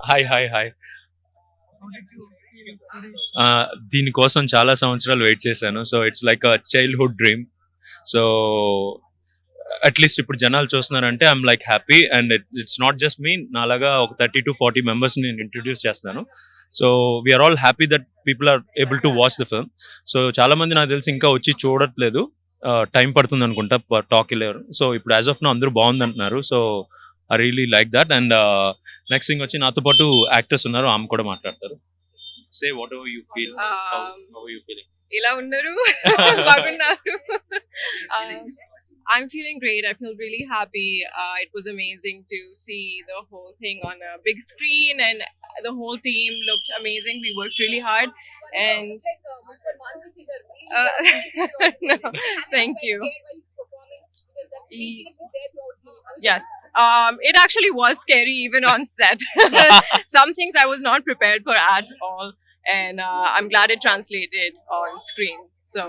Hi hi hi. దీనికోసం చాలా సంవత్సరాలు వెయిట్ చేశాను. So it's like a childhood dream. So at least ఇప్పుడు జనాలు చూస్తున్నారంటే I'm like happy and it's not just me, నాలాగా ఒక 30 to 40 మెంబర్స్ నేను ఇంట్రడ్యూస్ చేస్తున్నాను. So we are all happy that people are able to watch the film. So చాలా మంది నాకు తెలిసి ఇంకా వచ్చి చూడట్లేదు, టైం పడుతుంది అనుకుంటా టాక్ వెళ్ళారు. సో ఇప్పుడు యాజ్ ఆఫ్ నో అందరూ బాగుంది అంటున్నారు. So I really like that. And next thing వచ్చి నాతో పాటు యాక్టర్స్ ఉన్నారు, ఆమె కూడా మాట్లాడతారు. Say whatever you feel, how are you feeling? ఎలా ఉన్నారు? బాగున్నారు. I'm feeling great. I feel really happy. It was amazing to see the whole thing on a big screen, and the whole team looked amazing. We worked really hard, and no, thank you. Yes, it actually was scary even on set. Some things I was not prepared for at all, and I'm glad it translated on screen. So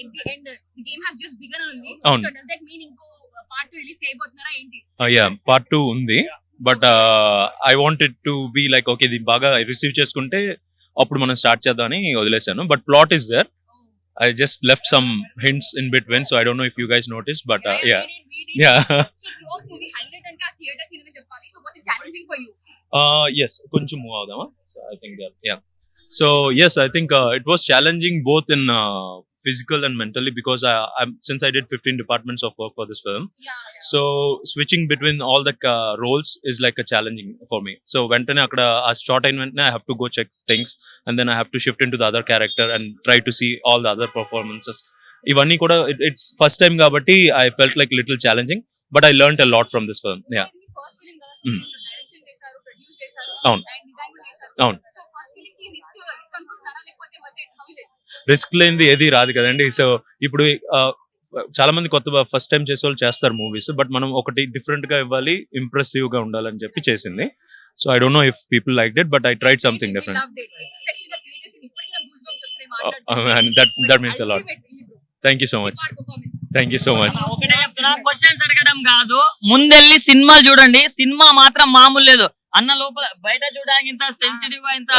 at the end the game has just begun only. అవును. So does that mean ఇంకో part 2 release చేయబోతున్నారా ఏంటి? Yeah, part 2 ఉంది. But I wanted to be like okay, ఇది బాగా receive చేసుకుంటే అప్పుడు మనం స్టార్ట్ చేద్దామని వదిలేసాను. But plot is there. I just left some hints in between, so I don't know if you guys noticed, but yeah. Yeah. So throughout movie highlight అంటే ఆ theatre scene అని చెప్పాలి. So was it challenging for you? Yes, కొంచెం move అవుదామా? So I think that, yeah. So yes, I think it was challenging both in physical and mentally, because since I did 15 departments of work for this film, Yeah. so switching between all the roles is like a challenging for me. So వెంటనే అక్కడ ఆ short అయిన వెంటనే I have to go check things, and then I have to shift into the other character and try to see all the other performances. ఇవన్నీ కూడా it's first time కాబట్టి I felt like little challenging, but I learned a lot from this film. Yeah. First film కదా, so direction చేశారు, produce చేశారు, అవును. And design కూడా చేశారు. అవును. సో ఫస్ట్ ఫిలిం కి రిస్క్ అనుకుంటారా, లేకపోతే was it how is it? Risk లేనిది ఏది రాదు కదండి. సో ఇప్పుడు చాలా మంది కొత్త ఫస్ట్ టైం చేసే వాళ్ళు చేస్తారు మూవీస్, బట్ మనం ఒకటి డిఫరెంట్ గా ఇవ్వాలి, ఇంప్రెసివ్ గా ఉండాలని చెప్పి చేసింది. So I don't no if people like it, but I tried something different. Loved it. Especially the creators ఇప్పటికీ నాకు goosebumps వస్తాయి మాట్లాడుతుంటే. And that means a lot. Ultimate really good. Thank you so much. Chipart performance. Thank you so much. ఒకటే చెప్తున్నా, questions అడగడం కాదు, ముందెళ్ళి సినిమాలు చూడండి. సినిమా మాత్రం మామూలు లేదు అన్న. లోపల బయట చూడడానికి ఇంత సెన్సిటివ్ గా, ఇంత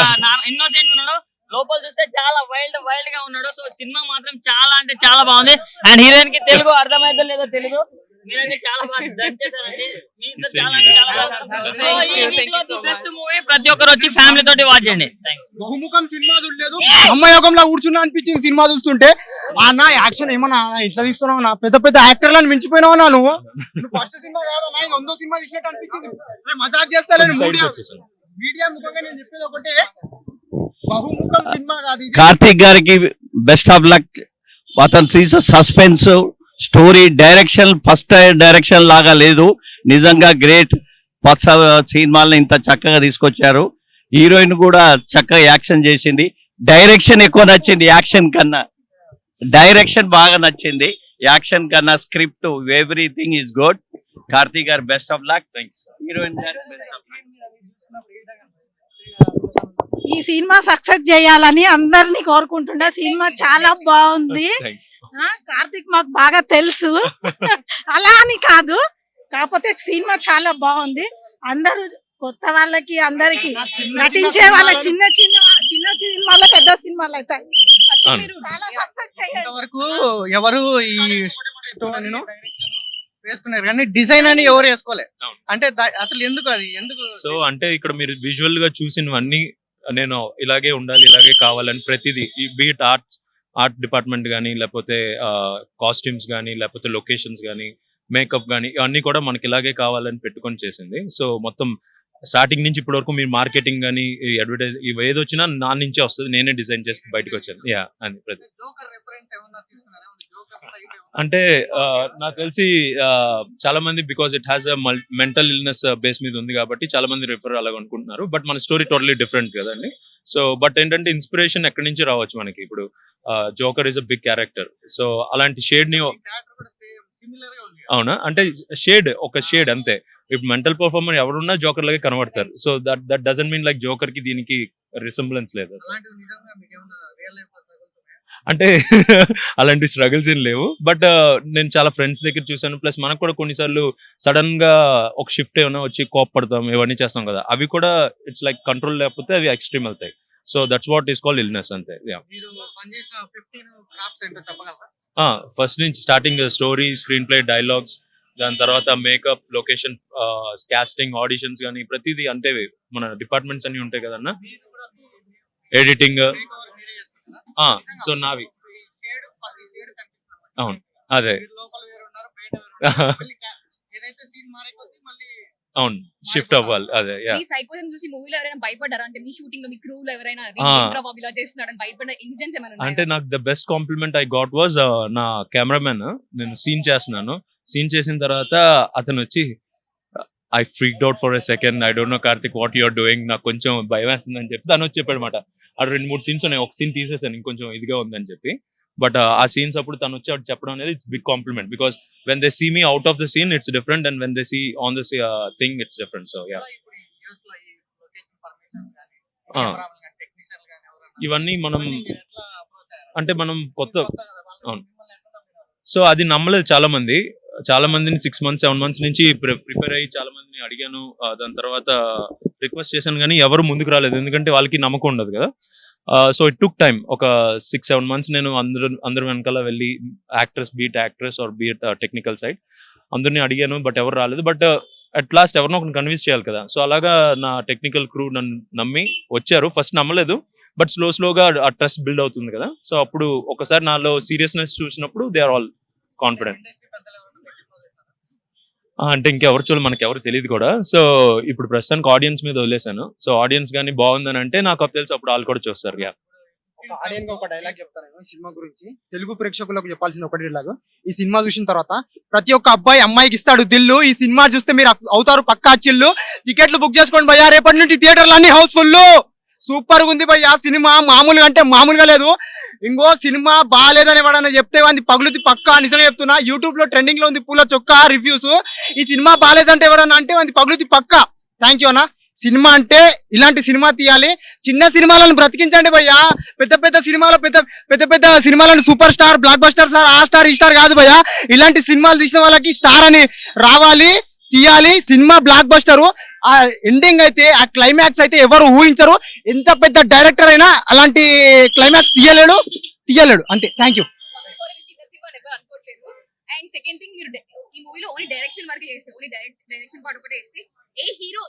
ఇన్నోసెంట్ ఉన్నాడు, లోపల చూస్తే చాలా వైల్డ్ గా ఉన్నాడు. సో సినిమా మాత్రం చాలా అంటే చాలా బాగుంది. అండ్ హీరోయిన్ కి తెలుగు అర్థమైతే లేదో తెలుగు, మీరైతే చాలా బాగా డన్ చేశారండి. మీ ఇద్దరు చాలా అంటే చాలా బాగా. సో ఈ వీక్ లో బెస్ట్ మూవీ, ప్రతి ఒక్కరు వచ్చి ఫ్యామిలీ తోటి వాచ్ చేయండి. బహుముఖం సినిమా చూడలేదు, అమ్మయోగంలో కూర్చున్నా అనిపించింది సినిమా చూస్తుంటే. అన్న యాక్షన్ ఏమన్నా ఇట్లా తీస్తున్నావు, నా పెద్ద పెద్ద యాక్టర్లను మించిపోయినావు నా. నువ్వు ఫస్ట్ సినిమా కాదన్నా, ఇది 100వ సినిమా తీసినట్టు అనిపించింది. మజాక్ చేస్తాను మీడియా ముఖంగా నేను చెప్పేది ఒకటే, బహుముఖం సినిమా కాదు ఇది. కార్తిక్ గారికి బెస్ట్ ఆఫ్ లక్. అతను తీసే suspense story, direction first direction లాగా లేదు, నిజంగా గ్రేట్. ఫస్ట్ సినిమాలను ఇంత చక్కగా తీసుకొచ్చారు. హీరోయిన్ కూడా చక్కగా యాక్షన్ చేసింది. డైరెక్షన్ ఎక్కువ నచ్చింది యాక్షన్ కన్నా. డైరెక్షన్ బాగా నచ్చింది యాక్షన్ కన్నా. Script everything is good. Karthik గారు బెస్ట్ ఆఫ్ లక్. హీరోయిన్ గారు ఈ సినిమా సక్సెస్ చేయాలని అందరినీ కోరుకుంటున్నా. సినిమా చాలా బాగుంది. కార్తిక్ మాకు బాగా తెలుసు, అలా అని కాదు, కాకపోతే సినిమా చాలా బాగుంది. అందరూ కొత్త వాళ్ళకి, అందరికి నటించే వాళ్ళకి, చిన్న సినిమాలో పెద్ద సినిమాలు అవుతాయి. చాలా సక్సెస్ చేయాలి. వరకు ఎవరు ఈ స్టోరీను వేసుకున్నారు కానీ డిజైన్ అని ఎవరు వేసుకోలేదు. అంటే అసలు ఎందుకు అది ఎందుకు? సో అంటే ఇక్కడ మీరు విజువల్ గా చూసినవన్నీ నేను ఇలాగే ఉండాలి, ఇలాగే కావాలని ప్రతిదీ, బీట్ ఆర్ట్ డిపార్ట్మెంట్ కానీ, లేకపోతే కాస్ట్యూమ్స్ కానీ, లేకపోతే లొకేషన్స్ కానీ, మేకప్ కానీ, ఇవన్నీ కూడా మనకి ఇలాగే కావాలని పెట్టుకొని చేసింది. సో మొత్తం స్టార్టింగ్ నుంచి ఇప్పటి వరకు మీరు మార్కెటింగ్ కానీ, అడ్వర్టైజ్ ఇవి ఏది వచ్చినా నా నుంచే వస్తుంది, నేనే డిజైన్ చేసి బయటకు వచ్చాను. యా అని ప్రతి అంటే నాకు తెలిసి చాలా మంది, because it has a mental illness base మీద ఉంది కాబట్టి చాలా మంది రిఫర్ అలాగ అనుకుంటున్నారు. బట్ మన స్టోరీ టోటలీ డిఫరెంట్ కదండి. సో బట్ ఏంటంటే ఇన్స్పిరేషన్ ఎక్కడి నుంచి రావచ్చు మనకి. ఇప్పుడు joker is a big character. So అలాంటి షేడ్ ని, అవునా అంటే ఒక షేడ్ అంతే. ఇప్పుడు మెంటల్ పర్ఫార్మర్ ఎవరున్నా జోకర్ లాగే కనబడతారు. So that doesn't mean like joker కి దీనికి రిసెంబ్లెన్స్ లేదు. అంటే అలాంటి స్ట్రగుల్స్ ఏం లేవు. బట్ నేను చాలా ఫ్రెండ్స్ దగ్గర చూసాను. ప్లస్ మనకు కూడా కొన్నిసార్లు సడన్ గా ఒక షిఫ్ట్ ఏమైనా వచ్చి కోప్పడతాం, ఇవన్నీ చేస్తాం కదా, అవి కూడా ఇట్స్ లైక్ కంట్రోల్ లేకపోతే అవి ఎక్స్ట్రీమ్ అవుతాయి. So that's what is called illness అంతే. మీరు పనిచేసిన 15 క్రాఫ్ట్స్ ఏంటో చెప్పగలరా? ఫస్ట్ నుంచి starting story, screen play, dialogues, దాని తర్వాత మేకప్, లొకేషన్, కాస్టింగ్, ఆడిషన్స్ కానీ ప్రతిదీ, అంటే మన డిపార్ట్మెంట్స్ అన్ని ఉంటాయి కదన్న, ఎడిటింగ్. సో నావి అవును అదే అవును షిఫ్ట్ అవ్వాలి అదే. మీ సైకోజన్ చూసి మూవీలో ఎవరైనా భయపడ్డారా? అంటే మీ షూటింగ్ లో మీ క్రూ లో ఎవరైనా బాబు ఇలా చేస్తున్నాడని భయపడిన ఇన్సిడెంట్స్ ఏమైనా ఉన్నాయా? అంటే నాకు the best compliment I got was నా కెమెరామెన్. నేను సీన్ చేస్తున్నాను, సీన్ చేసిన తర్వాత అతను వచ్చి I freaked out for a second, I don't know Karthik what you're doing, నాకు కొంచెం భయం వేస్తుంది అని చెప్పి తను వచ్చి చెప్పాడు అనమాట. అక్కడ 2-3 సీన్స్ ఉన్నాయి, ఒక సీన్ తీసేసాను ఇంకొంచెం ఇదిగా ఉందని చెప్పి. బట్ ఆ సీన్స్ అప్పుడు తను వచ్చి అటు చెప్పడం అనేది it's big compliment, because when they see me out of the scene it's different and when they see on the thing it's different. So yeah, ఇవన్నీ మనం అంటే మనం కొత్త అవును. సో అది నమ్మలేదు చాలా మందిని 6 months 7 months నుంచి ప్రిపేర్ అయ్యి చాలా మందిని అడిగాను. దాని తర్వాత రిక్వెస్ట్ చేశాను కానీ ఎవరు ముందుకు రాలేదు, ఎందుకంటే వాళ్ళకి నమ్మకం ఉండదు కదా. సో ఇట్ టుక్ టైమ్, ఒక 6-7 months నేను అందరు వెనకాల వెళ్ళి actress, be it actress or be it technical side అందరినీ అడిగాను, బట్ ఎవరు రాలేదు. బట్ అట్ లాస్ట్ ఎవరినో ఒకరిని కన్విన్స్ చేయాలి కదా. సో అలాగా నా టెక్నికల్ క్రూ నన్ను నమ్మి వచ్చారు. ఫస్ట్ నమ్మలేదు, బట్ స్లోగా ఆ ట్రస్ట్ బిల్డ్ అవుతుంది కదా. సో అప్పుడు ఒకసారి నాలో సీరియస్నెస్ చూసినప్పుడు దే ఆర్ ఆల్ కాన్ఫిడెంట్. అంటే ఇంకెవరు చూడాలి, మనకి ఎవరు తెలియదు కూడా. సో ఇప్పుడు ప్రస్తుతానికి ఆడియన్స్ మీద వదిలేశాను. సో ఆడియన్స్ కానీ బాగుందని అంటే నాకు తెలుసు, అప్పుడు వాళ్ళు కూడా చూస్తారు. ఒక ఆడియన్స్ ఒక డైలాగ్ చెప్తాను నేను సినిమా గురించి, తెలుగు ప్రేక్షకులకు చెప్పాల్సిన ఒకటి డైలాగ్. ఈ సినిమా చూసిన తర్వాత ప్రతి ఒక్క అబ్బాయి అమ్మాయికి ఇస్తాడు దిల్లు, ఈ సినిమా చూస్తే మీరు అవుతారు పక్కా చిల్లు, టికెట్లు బుక్ చేసుకోండి భయ్యా, రేపటి నుంచి థియేటర్లు అన్ని హౌస్ఫుల్. సూపర్ గా ఉంది భయ్యా సినిమా, మామూలుగా అంటే మామూలుగా లేదు. ఇంకో సినిమా బాగాలేదని ఎవడన్నా చెప్తే వాడిని పగులుతి పక్కా, నిజంగా చెప్తున్నా. యూట్యూబ్ లో ట్రెండింగ్ లో ఉంది పూల చొక్కా రివ్యూస్. ఈ సినిమా బాగాలేదంటే ఎవడన్నా అంటే వాడిని పగులుతి పక్కా. థ్యాంక్ యూ అన్న. సినిమా అంటే ఇలాంటి సినిమా తీయాలి, చిన్న సినిమాలను బ్రతికించండి భయ్యా. పెద్ద సినిమాలో పెద్ద సినిమాలను super star, block buster star, ఆ స్టార్ ఈ స్టార్ కాదు భయ్యా. ఇలాంటి సినిమాలు తీసిన వాళ్ళకి స్టార్ అని రావాలి, తీయాలి. Cinema block buster. ఆ ఎండింగ్ అయితే, ఆ క్లైమాక్స్ అయితే ఎవరు ఊహించరు. ఎంత పెద్ద డైరెక్టర్ అయినా అలాంటి క్లైమాక్స్ తీయలేడు అంతే. Thank you. And second thing, మీరు ఈ మూవీలో ఓన్లీ డైరెక్షన్ వరకు చేస్తే, ఓన్లీ డైరెక్షన్ పార్ట్ ఒకటే చేస్తే ఏ హీరో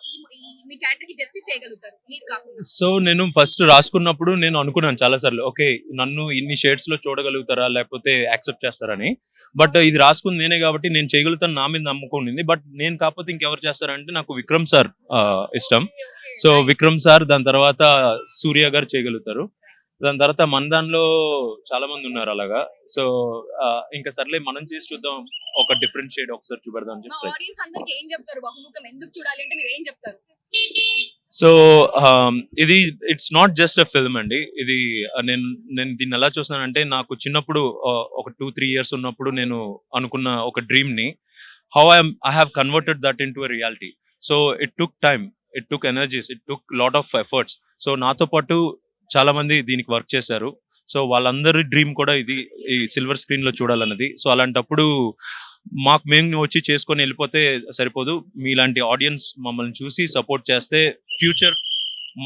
మీ క్యారెక్టర్ కి జస్టిస్ చేయగలుగుతారు మీరు కాకుండా? సో నేను ఫస్ట్ రాసుకున్నప్పుడు నేను అనుకున్నాను చాలా సార్లు, ఓకే నన్ను ఇన్ని షేడ్స్ లో చూడగలుగుతారా లేకపోతే యాక్సెప్ట్ చేస్తారని. బట్ ఇది రాసుకుంది నేనే కాబట్టి నేను చేయగలుగుతాను, నా మీద నమ్మకం ఉంది. బట్ నేను కాకపోతే ఇంకెవరు చేస్తారంటే నాకు విక్రమ్ సార్ ఇష్టం. సో విక్రమ్ సార్, దాని తర్వాత సూర్య గారు చేయగలుగుతారు. దాని తర్వాత మన దానిలో చాలా మంది ఉన్నారు అలాగా. సో ఇంకా సర్లే మనం చేసి చూద్దాం, ఒక డిఫరెంట్ షేడ్ ఒకసారి చూపెడదాం అని మా చెప్తారు. ఆడియన్స్ అందరికి ఏం చెప్తారు? బహుముఖం ఎందుకు చూడాలి అంటే మీరు ఏం చెప్తారు? సో ఇది it's not just a film అండి. ఇది నేను దీన్ని ఎలా చూస్తానంటే, నాకు చిన్నప్పుడు ఒక 2-3 years ఉన్నప్పుడు నేను అనుకున్న ఒక డ్రీమ్ ని how I have converted that in to a reality. So it took time, it took energies, it took lot of efforts. So నాతో పాటు చాలా మంది దీనికి వర్క్ చేశారు. సో వాళ్ళందరి డ్రీమ్ కూడా ఇది ఈ సిల్వర్ స్క్రీన్ లో చూడాలన్నది. సో అలాంటప్పుడు మేము వచ్చి చేసుకొని వెళ్ళిపోతే సరిపోదు, మీలాంటి ఆడియన్స్ మమ్మల్ని చూసి సపోర్ట్ చేస్తే ఫ్యూచర్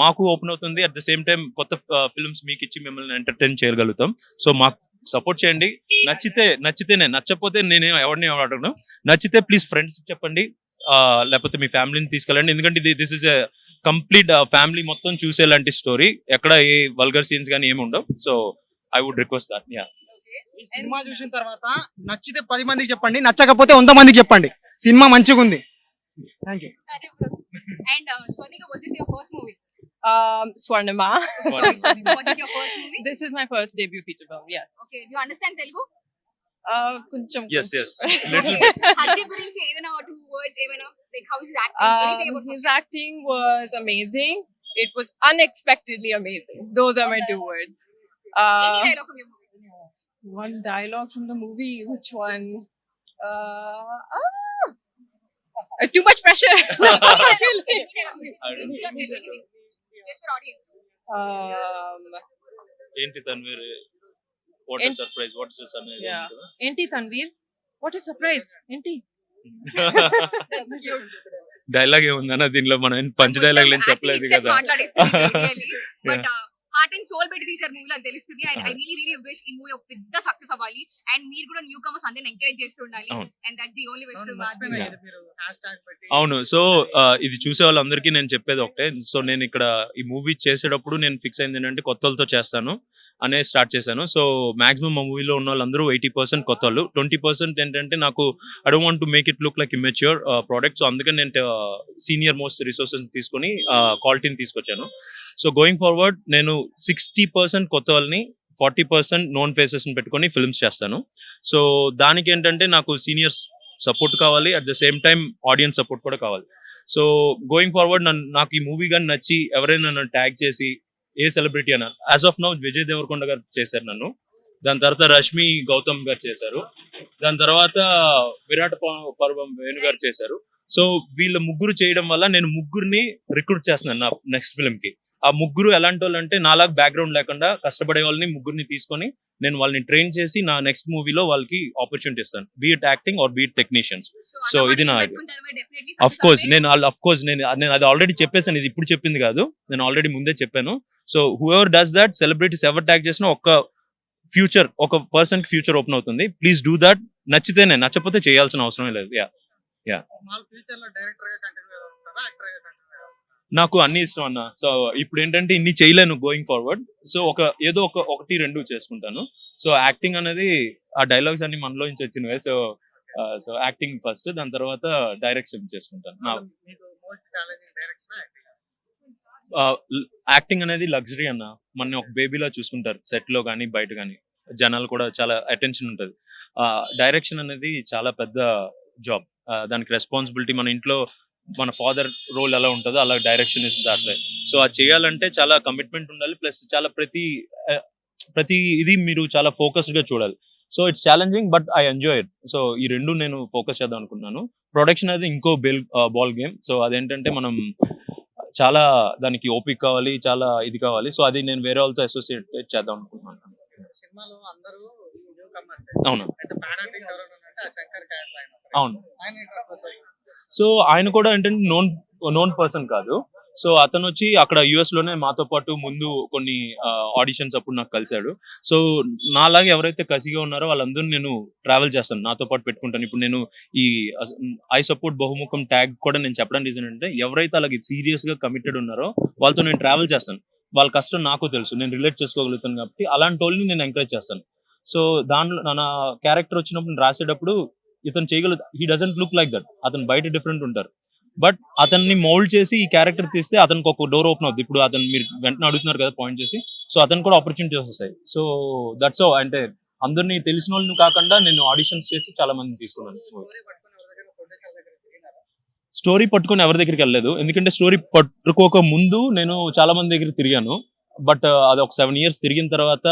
మాకు ఓపెన్ అవుతుంది. అట్ ద సేమ్ టైం కొత్త ఫిల్మ్స్ మీకు ఇచ్చి మిమ్మల్ని ఎంటర్టైన్ చేయగలుగుతాం. సో మాకు సపోర్ట్ చేయండి. నచ్చితేనే, నచ్చకపోతే నేనే ఎవరిని అడగను. నచ్చితే ప్లీజ్ ఫ్రెండ్స్ చెప్పండి, లేకపోతే మీ ఫ్యామిలీని తీసుకెళ్ళండి. ఎందుకంటే this is a complete family మొత్తం చూసేలాంటి స్టోరీ. ఎక్కడ ఏ వల్గర్ సీన్స్ కానీ ఏమి ఉండవు. So I would request that. ఈ సినిమా చూసిన తర్వాత నచ్చితే 10 మందికి చెప్పండి, నచ్చకపోతే 100 మందికి చెప్పండి. సినిమా మంచిగా ఉంది. Thank you. And Swarnika, was this your first movie? Swarnima. Was this your first movie? This is my first debut feature film. Yes. Okay, do you understand Telugu? Kuncham. Yes. Little bit. Harshit gurinchi edana 2 words evana, like how is his acting? Anything about His acting was amazing. It was unexpectedly amazing. Those are my 2 words. any dialogue from your movie? One dialogue from the movie. Which one? Too much pressure. Just for audience. ఏంటి Tanveer what And- surprise what is అనేది Yeah. Enti Tanveer, what is surprise? Enti. Dialogue ఏముందన్న దీనిలో మనం punch dialogue ఏం చెప్పలేదు కదా. But heart and soul పెట్టి తీసారు మూవీలో అని తెలుస్తుంది. ఐ రియలీ విష్ ఈ మూవీ ఒక పెద్ద సక్సెస్ అవ్వాలి అండ్ మీరు కూడా న్యూ కమర్స్ అందరిని ఎంకరేజ్ చేస్తూ ఉండాలి. అవును. And that's the only wish to అవును. సో ఇది చూసే వాళ్ళందరికీ నేను చెప్పేది ఒకటే. సో నేను ఇక్కడ ఈ మూవీ చేసేటప్పుడు నేను ఫిక్స్ అయింది ఏంటంటే కొత్త వాళ్ళతో చేస్తాను అనే స్టార్ట్ చేశాను. సో మాక్సిమం మా మూవీలో ఉన్న వాళ్ళందరూ 80% కొత్త వాళ్ళు, 20% ఏంటంటే నాకు I don't want to make it look like immature product. So అందుకని నేను సీనియర్ మోస్ట్ రిసోర్సెస్ తీసుకొని క్వాలిటీని తీసుకొచ్చాను. సో గోయింగ్ ఫార్వర్డ్ నేను 60% కొత్త వాళ్ళని 40% నోన్ ఫేసెస్ని పెట్టుకొని ఫిల్మ్స్ చేస్తాను. సో దానికి ఏంటంటే నాకు సీనియర్స్ సపోర్ట్ కావాలి, at the same time audience support కూడా కావాలి. సో గోయింగ్ ఫార్వర్డ్ నాకు ఈ మూవీ కానీ నచ్చి ఎవరైనా నన్ను ట్యాగ్ చేసి ఏ సెలబ్రిటీ అన్నారు, as of now Vijay Devarakonda garu చేశారు నన్ను, దాని తర్వాత రష్మి గౌతమ్ గారు చేశారు, దాని తర్వాత విరాట్ పర్వం వేణు గారు చేశారు. సో వీళ్ళ ముగ్గురు చేయడం వల్ల నేను ముగ్గురిని రిక్రూట్ చేస్తున్నాను నా నెక్స్ట్ ఫిల్మ్ కి. ఆ ముగ్గురు ఎలాంటి వాళ్ళు అంటే నాలాగా బ్యాక్గ్రౌండ్ లేకుండా కష్టపడే వాళ్ళని ముగ్గురిని తీసుకొని నేను వాళ్ళని ట్రైన్ చేసి నా నెక్స్ట్ మూవీలో వాళ్ళకి ఆపర్చునిటీ ఇస్తాను, బీఇట్ యాక్టింగ్ ఆర్ బీఇట్ టెక్నీషియన్స్. సో ఇది నా ఐడియా. అఫ్ కోర్స్ నేను అది ఆల్రెడీ చెప్పేసాను, ఇది ఇప్పుడు చెప్పింది కాదు, నేను ఆల్రెడీ ముందే చెప్పాను. So whoever does that, celebrities ఎవరు ట్యాగ్ చేసినా ఒక పర్సన్ కి ఫ్యూచర్ ఓపెన్ అవుతుంది. Please do that. నచ్చితేనే, నచ్చపోతే చేయాల్సిన అవసరమే లేదు. నాకు అన్ని ఇష్టం అన్న. సో ఇప్పుడు ఏంటంటే ఇన్ని చేయలేను గోయింగ్ ఫార్వర్డ్. సో ఏదో ఒకటి రెండు చేసుకుంటాను. సో యాక్టింగ్ అనేది ఆ డైలాగ్స్ అన్ని మనలో నుంచి వచ్చినవే. సో యాక్టింగ్ ఫస్ట్, దాని తర్వాత డైరెక్షన్ చేసుకుంటాను. యాక్టింగ్ అనేది లగ్జరీ అన్న. మన ఒక బేబీలా చూసుకుంటారు సెట్ లో కానీ బయట కానీ, జనాలు కూడా చాలా అటెన్షన్ ఉంటుంది. డైరెక్షన్ అనేది చాలా పెద్ద జాబ్, దానికి రెస్పాన్సిబిలిటీ. మన ఇంట్లో మన ఫాదర్ రోల్ ఎలా ఉంటుందో అలా direction is that way. So అది చేయాలంటే చాలా కమిట్మెంట్ ఉండాలి, ప్లస్ చాలా ప్రతి ఇది మీరు చాలా ఫోకస్డ్ గా చూడాలి. So it's challenging but I enjoy it. So ఈ రెండు నేను ఫోకస్ చేద్దాం అనుకున్నాను. ప్రొడక్షన్ అనేది ఇంకో బాల్ గేమ్. సో అదేంటంటే మనం చాలా దానికి ఓపిక కావాలి, చాలా ఇది కావాలి. సో అది నేను వేరే వాళ్ళతో అసోసియేట్ చేద్దాం అనుకుంటున్నాను. అవును అవును. సో ఆయన కూడా ఏంటంటే నోన్ పర్సన్ కాదు. సో అతను వచ్చి అక్కడ యుఎస్ లోనే మాతో పాటు ముందు కొన్ని ఆడిషన్స్ అప్పుడు నాకు కలిశాడు. సో నాలాగే ఎవరైతే కసిగా ఉన్నారో వాళ్ళందరూ నేను ట్రావెల్ చేస్తాను, నాతో పాటు పెట్టుకుంటాను. ఇప్పుడు నేను ఈ ఐ సపోర్ట్ బహుముఖం ట్యాగ్ కూడా నేను చెప్పడం రీజన్ అంటే ఎవరైతే అలాగే సీరియస్ గా కమిటెడ్ ఉన్నారో వాళ్ళతో నేను ట్రావెల్ చేస్తాను. వాళ్ళ కష్టం నాకు తెలుసు, నేను రిలేట్ చేసుకోగలుగుతాను కాబట్టి అలాంటి వాళ్ళని నేను ఎంకరేజ్ చేస్తాను. సో దానిలో నా క్యారెక్టర్ వచ్చినప్పుడు నేను రాసేటప్పుడు ఇతను చేయగలదు, he doesn't look like that, అతను బయట డిఫరెంట్ ఉంటారు, బట్ అతన్ని మౌల్డ్ చేసి ఈ క్యారెక్టర్ తీస్తే అతనికి ఒక డోర్ ఓపెన్ అవుతుంది. ఇప్పుడు అతను మీరు వెంటనే అడుగుతున్నారు కదా పాయింట్ చేసి, సో అతను కూడా ఆపర్చునిటీస్ వస్తాయి. సో దట్స్ సో అంటే అందరినీ తెలిసిన వాళ్ళని కాకుండా నేను ఆడిషన్స్ చేసి చాలా మందిని తీసుకున్నాను. స్టోరీ పట్టుకొని ఎవరి దగ్గరికి వెళ్ళలేదు, ఎందుకంటే స్టోరీ పట్టుకోక ముందు నేను చాలా మంది దగ్గర తిరిగాను. బట్ అది ఒక 7 years తిరిగిన తర్వాత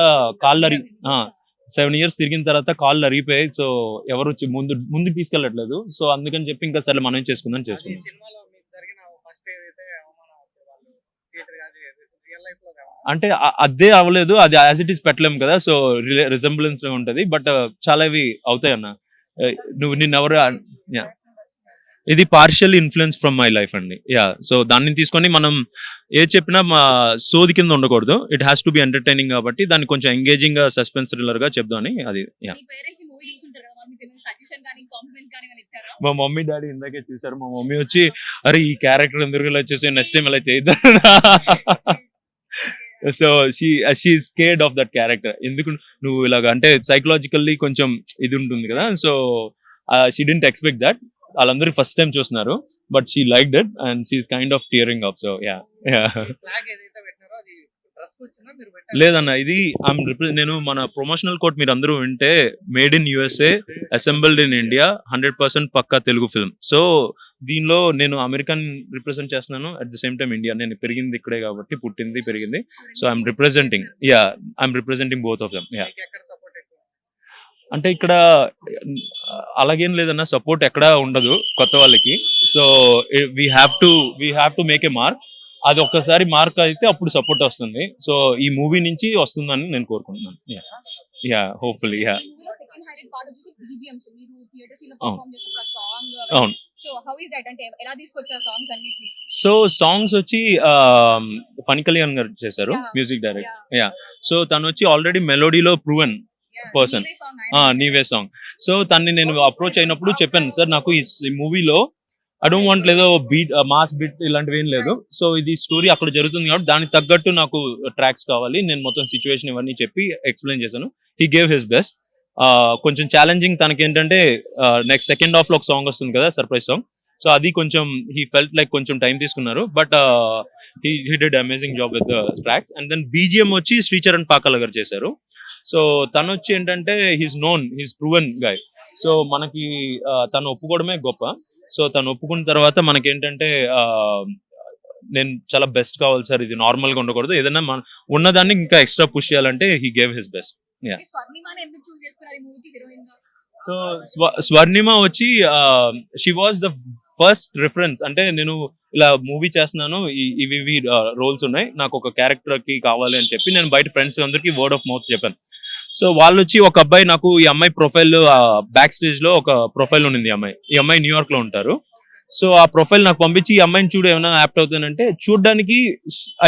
కాళ్ళు అరిగిపోయాయి. సో ఎవరు ముందుకు తీసుకెళ్ళట్లేదు. సో అందుకని చెప్పి ఇంకా సరే మనం చేసుకుందాం. అంటే అదే అవ్వలేదు, అది యాజ్ ఇట్ ఈస్ పెట్టలేము కదా. సో రిజెంబ్లెన్స్ ఉంటది, బట్ చాలా ఇవి అవుతాయి అన్న. నిన్నెవరు ఇది partial influence from my life అండి. సో దాన్ని తీసుకొని మనం ఏ చెప్పినా మా సోది కింద ఉండకూడదు. It has to be entertaining కాబట్టి దాన్ని కొంచెం ఎంగేజింగ్ గా సస్పెన్స్ థ్రిల్లర్ గా చెప్దామని. అది మా మమ్మీ డాడీ ఇందాకే చూసారు. మా మమ్మీ వచ్చి అరే ఈ క్యారెక్టర్ ఎందుకు ఇలా వచ్చేసి నెక్స్ట్ టైం ఇలా చేద్దాం. So she scared of that character. ఎందుకు నువ్వు ఇలాగ అంటే సైకలాజికల్లీ కొంచెం ఇది ఉంటుంది కదా. So she didn't expect that. వాళ్ళందరూ ఫస్ట్ టైం చూస్తున్నారు, but she liked it and she is kind of tearing up. So లేదన్న, ఇది నేను మన ప్రమోషనల్ కోట్ మీరు అందరూ వింటే made in USA, assembled in India, 100% పక్కా తెలుగు ఫిల్మ్. సో దీనిలో నేను అమెరికన్ రిప్రజెంట్ చేస్తున్నాను, at the same time India. నేను పెరిగింది ఇక్కడే కాబట్టి, పుట్టింది పెరిగింది. So I'm representing both of them. అంటే ఇక్కడ అలాగేం లేదన్న, సపోర్ట్ ఎక్కడా ఉండదు కొత్త వాళ్ళకి. So we have to make a mark. అది ఒక్కసారి మార్క్ అయితే అప్పుడు సపోర్ట్ వస్తుంది. సో ఈ మూవీ నుంచి వస్తుందని నేను కోరుకుంటున్నాను. Hopefully yeah. ఈ మూవీలో సెకండ్ హైలైట్ పార్ట్ వచ్చేసి BGMs. మీరు థియేటర్స్ లో అవును. పర్ఫార్మ్ చేసిన సాంగ్. అవును. సో హౌ ఇస్ దట్, అంటే ఎలా తీసుకొచ్చారు సాంగ్స్ అన్నిటిని? సో సాంగ్స్ వచ్చి ఫనీ కళ్యాణ్ గారు చేశారు, Yeah. Music direct. Yeah. So తను వచ్చి ఆల్రెడీ మెలోడీలో ప్రూవెన్ Yeah, person. నీవే song ఆయన. నీవే సాంగ్. సో తన్ని నేను అప్రోచ్ అయినప్పుడు చెప్పాను, సార్ నాకు ఈ మూవీలో ఐ డోంట్ వాంట్ లేదో బీట్ మాస్ బీట్ ఇలాంటివి ఏం లేదు. సో ఇది స్టోరీ అక్కడ జరుగుతుంది కాబట్టి దానికి తగ్గట్టు నాకు ట్రాక్స్ కావాలి. నేను మొత్తం సిచ్యువేషన్ ఇవన్నీ చెప్పి ఎక్స్ప్లెయిన్ చేశాను. He gave his best. కొంచెం ఛాలెంజింగ్ తనకి ఏంటంటే నెక్స్ట్ సెకండ్ హాఫ్ లో ఒక సాంగ్ వస్తుంది కదా, సర్ప్రైజ్ సాంగ్. సో అది కొంచెం హీ ఫెల్ట్ లైక్ కొంచెం టైం తీసుకున్నారు, but he did amazing job with the tracks. And then BGM వచ్చి శ్రీచరణ్ పాకాల గారు చేశారు. సో తను వచ్చి ఏంటంటే he's known, he's proven guy. So మనకి తను ఒప్పుకోవడమే గొప్ప. సో తను ఒప్పుకున్న తర్వాత మనకేంటంటే నేను చాలా బెస్ట్ కావాలి సార్, ఇది నార్మల్ గా ఉండకూడదు, ఏదైనా మన ఉన్నదాన్ని ఇంకా ఎక్స్ట్రా పుష్ చేయాలంటే హీ గేవ్ హిస్ బెస్ట్. మీరు స్వర్ణిమాని ఎందుకు చూస్ చేసుకున్నారు ఈ మూవీకి హీరోయిన్ గా? సో స్వర్ణిమ వచ్చి she was the first reference. అంటే నేను ఇలా మూవీ చేస్తున్నాను, ఇవి రోల్స్ ఉన్నాయి, నాకు ఒక క్యారెక్టర్ కి కావాలి అని చెప్పి నేను బయట ఫ్రెండ్స్ అందరికి వర్డ్ ఆఫ్ మౌత్ చెప్పాను. సో వాళ్ళు వచ్చి ఒక అబ్బాయి, నాకు ఈ అమ్మాయి ప్రొఫైల్ బ్యాక్ స్టేజ్ లో ఒక ప్రొఫైల్ ఉంది. ఈ అమ్మాయి న్యూయార్క్ లో ఉంటారు. సో ఆ ప్రొఫైల్ నాకు పంపించి ఈ అమ్మాయిని చూడు ఏమైనా యాప్ట్ అవుతానంటే, చూడడానికి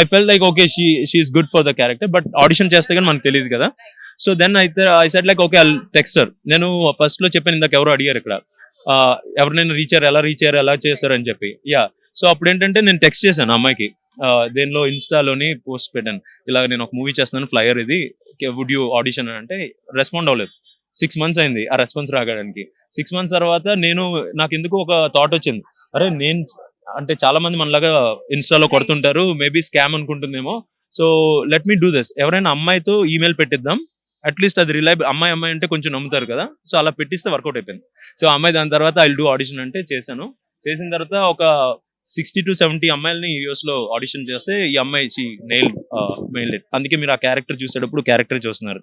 I felt like okay she is good for the character, but audition చేస్తే కానీ మనకు తెలియదు కదా. సో దెన్ అయితే I said like okay I text her. నేను ఫస్ట్ లో చెప్పాను, ఇందాక ఎవరు అడిగారు ఇక్కడ ఎవరినైనా ఎలా రీచ్ అయ్యారు ఎలా చేశారు అని చెప్పి. సో అప్పుడు ఏంటంటే నేను టెక్స్ట్ చేశాను అమ్మాయికి, దేనిలో ఇన్స్టాలోని పోస్ట్ పెట్టాను, ఇలా నేను ఒక మూవీ చేస్తున్నాను, ఫ్లయర్ ఇది, వుడ్ యూ ఆడిషన్ అని. అంటే రెస్పాండ్ అవ్వలేదు. 6 months అయింది ఆ రెస్పాన్స్ రాగడానికి. 6 months తర్వాత నాకు ఎందుకు ఒక థాట్ వచ్చింది, అరే నేను అంటే చాలా మంది మనలాగా ఇన్స్టాలో కొడుతుంటారు, మేబీ స్కామ్ అనుకుంటుందేమో. So let me do this, ఎవరైనా అమ్మాయితో ఈమెయిల్ పెట్టిద్దాం, అట్లీస్ట్ అది రిలయబుల్, అమ్మాయి అంటే కొంచెం నమ్ముతారు కదా. సో అలా పెట్టిస్తే వర్కౌట్ అయిపోయింది. సో అమ్మాయి దాని తర్వాత ఐ డూ ఆడిషన్ అంటే చేశాను. చేసిన తర్వాత ఒక 60 to 70 అమ్మాయిలని యూఎస్ లో ఆడిషన్ చేస్తే ఈ అమ్మాయి మెయిల్ ఇట్. అందుకే మీరు ఆ క్యారెక్టర్ చూసేటప్పుడు క్యారెక్టర్ చూస్తున్నారు.